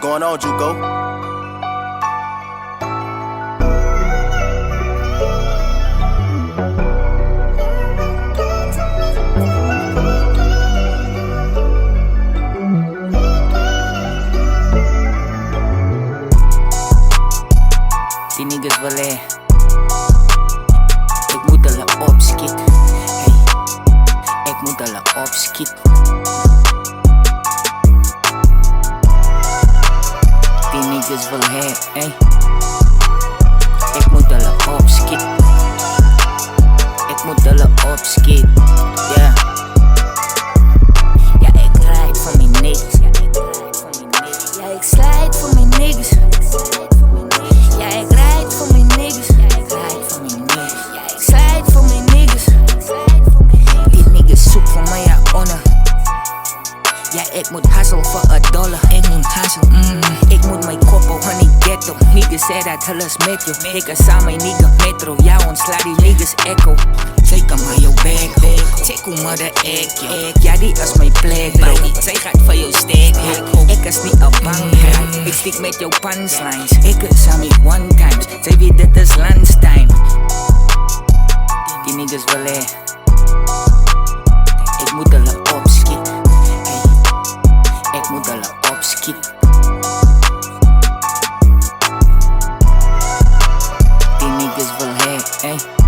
going on, Juco? Die niggas willen, ik moet hulle opskiet. Hey, ik moet hulle opskiet. Die niggas willen, hey, ik moet hulle opskiet. Ik moet hulle opskiet, yeah. Ja, ik rijd voor mijn niggas. Ja, ik slijd voor mijn niggas. Ja, ik rijd voor mijn niggas. Ja, ik slijd voor mijn niggas. Die niggas zoek voor mij, ja, honor. Ja, ik moet hustle voor $1. Ik moet hustle, ik moet mijn koppel, honey ghetto. Niggas zei dat alles met jou. Ik ga samen nigga metro. Ja, ontsla die niggas echo. Take hem aan jouw bek, check hoe maar de ek, ja, die is mijn plek, bro. Zij gaat voor jou stek, ik is niet op bang. Ik stik met jouw punchlines. Ik is aan mij one times. Zij weet dit is lunchtime. Die niggas willen, ik moet hulle opskiet. Hey, ik moet hulle opskiet. Die niggas willen, hey.